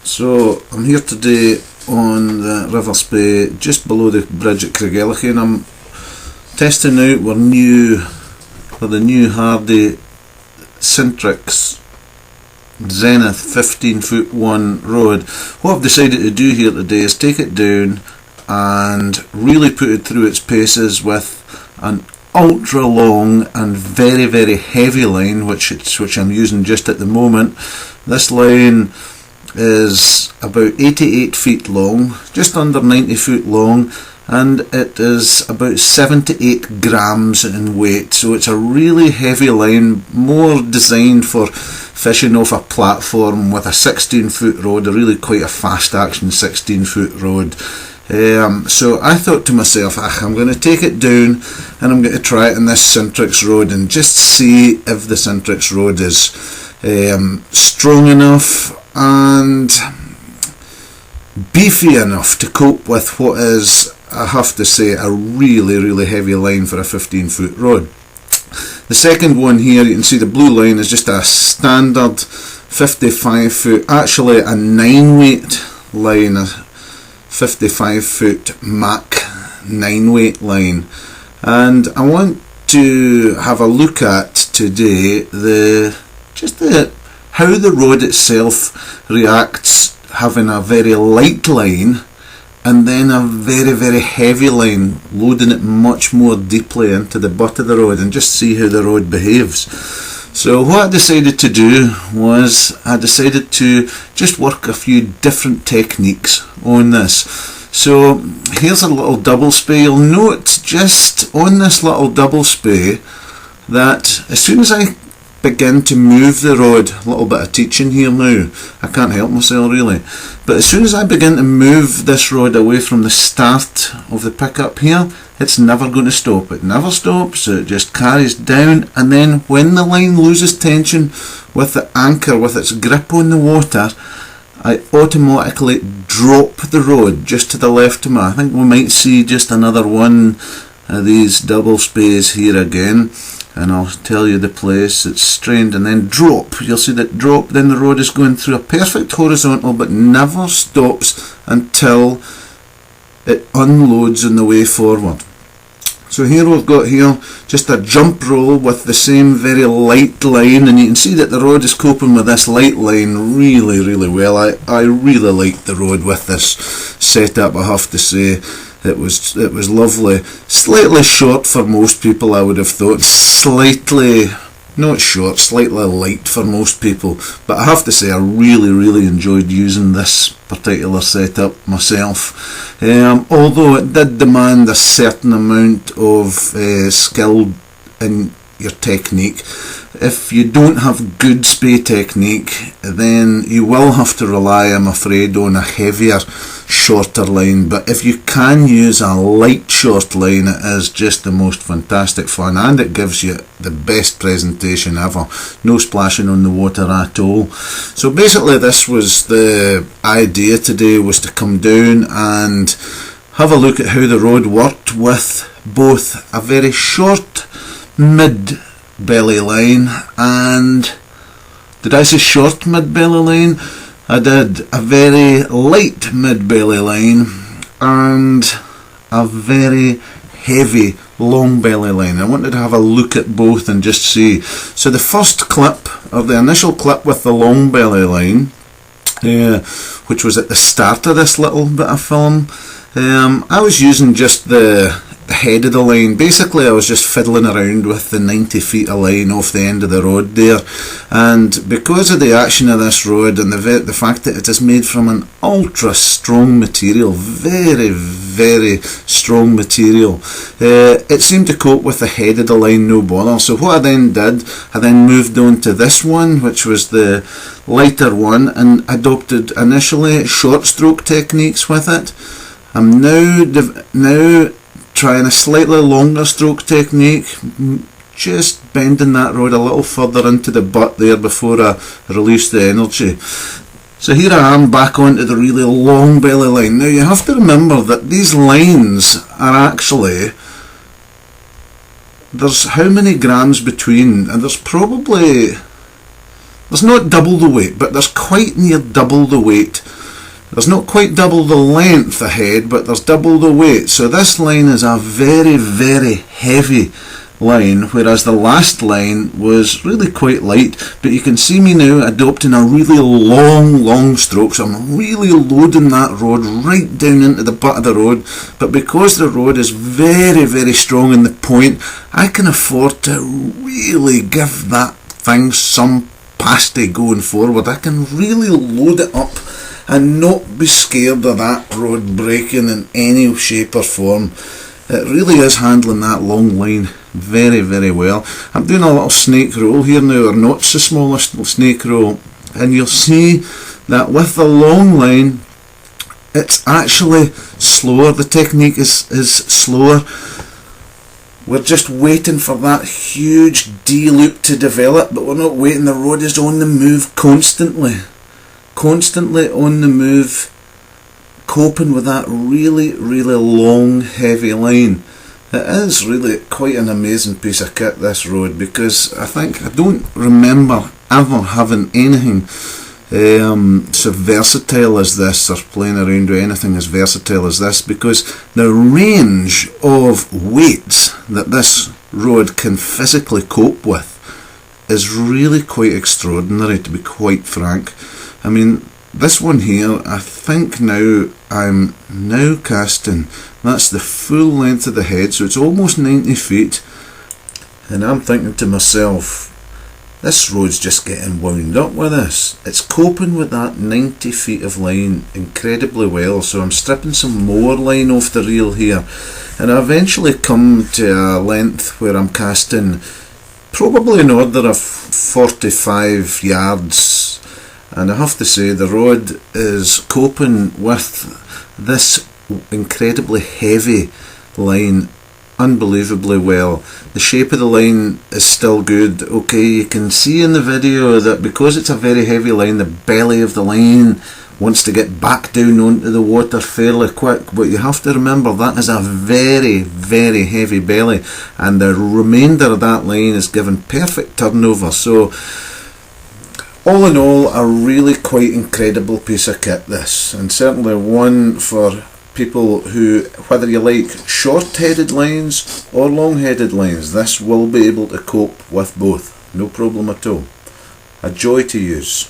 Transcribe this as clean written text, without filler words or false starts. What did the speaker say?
So I'm here today on the River Spey, just below the bridge at Craigellachie, and I'm testing out the new Hardy Sintrix Zenith 15-foot 1 rod. What I've decided to do here today is take it down and really put it through its paces with an ultra long and very, very heavy line, which I'm using just at the moment. This line is about 88 feet long, just under 90 foot long, and it is about 7 to 8 grams in weight, so it's a really heavy line, more designed for fishing off a platform with a 16-foot rod, really quite a fast action 16-foot rod. So I thought to myself, I'm going to take it down and I'm going to try it on this Sintrix rod and just see if the Sintrix rod is strong enough and beefy enough to cope with what is, I have to say, a really, really heavy line for a 15-foot rod. The second one here, you can see the blue line is just a standard 55-foot, actually a 9-weight line, a 55-foot Mach 9-weight line. And I want to have a look at today how the rod itself reacts having a very light line and then a very, very heavy line, loading it much more deeply into the butt of the rod, and just see how the rod behaves. So what I decided to do was I decided to just work a few different techniques on this. So here's a little double spey. You'll note just on this little double spey that as soon as I begin to move the rod, a little bit of teaching here now, I can't help myself really, but as soon as I begin to move this rod away from the start of the pickup here, it's never going to stop. It never stops, it just carries down, and then when the line loses tension with the anchor, with its grip on the water, I automatically drop the rod just to the left of me. I think we might see just another one of these double spays here again, and I'll tell you the place. It's strained and then drop. You'll see that drop, then the rod is going through a perfect horizontal but never stops until it unloads on the way forward. So here we've got here just a jump roll with the same very light line, and you can see that the rod is coping with this light line really, really well. I really liked the rod with this setup, I have to say. It was lovely. Slightly short for most people, I would have thought. Slightly, not short, slightly light for most people. But I have to say I really, really enjoyed using this particular setup myself. Although it did demand a certain amount of skill in your technique. If you don't have good spey technique, then you will have to rely, I'm afraid, on a heavier, shorter line. But if you can use a light short line, it is just the most fantastic fun, and it gives you the best presentation ever. No splashing on the water at all. So basically this was the idea today, was to come down and have a look at how the rod worked with both a very short mid belly line and, did I say short mid belly line? I did. A very light mid belly line and a very heavy long belly line. I wanted to have a look at both and just see. So the first clip, or the initial clip with the long belly line, which was at the start of this little bit of film, I was using just the head of the line. Basically I was just fiddling around with the 90 feet of line off the end of the rod there, and because of the action of this rod and the fact that it is made from an ultra strong material, very, very strong material, it seemed to cope with the head of the line no bother. So what I then did, I then moved on to this one, which was the lighter one, and adopted initially short stroke techniques with it. I'm now trying a slightly longer stroke technique, just bending that rod a little further into the butt there before I release the energy. So here I am back onto the really long belly line. Now you have to remember that these lines are actually, there's how many grams between, and there's not double the weight, but there's quite near double the weight There's not quite double the length ahead, but there's double the weight. So this line is a very, very heavy line, whereas the last line was really quite light. But you can see me now adopting a really long stroke, so I'm really loading that rod right down into the butt of the rod. But because the rod is very, very strong in the point, I can afford to really give that thing some pasty going forward. I can really load it up and not be scared of that rod breaking in any shape or form. It really is handling that long line very, very well. I'm doing a little snake roll here now, or not so small a snake roll, and you'll see that with the long line it's actually slower. The technique is slower. We're just waiting for that huge D loop to develop, but we're not waiting. The rod is on the move constantly on the move, coping with that really, really long, heavy line. It is really quite an amazing piece of kit, this rod, because I don't remember ever having anything so versatile as this, or playing around with anything as versatile as this, because the range of weights that this rod can physically cope with is really quite extraordinary, to be quite frank. I mean, this one here, I think now I'm now casting, that's the full length of the head, so it's almost 90 feet, and I'm thinking to myself, this rod's just getting wound up with this. It's coping with that 90 feet of line incredibly well, so I'm stripping some more line off the reel here, and I eventually come to a length where I'm casting probably an order of 45 yards, and I have to say the rod is coping with this incredibly heavy line unbelievably well. The shape of the line is still good. Okay, you can see in the video that because it's a very heavy line, the belly of the line wants to get back down onto the water fairly quick, but you have to remember that is a very, very heavy belly, and the remainder of that line is given perfect turnover. So all in all, a really quite incredible piece of kit, this, and certainly one for people who, whether you like short-headed lines or long-headed lines, this will be able to cope with both, no problem at all. A joy to use.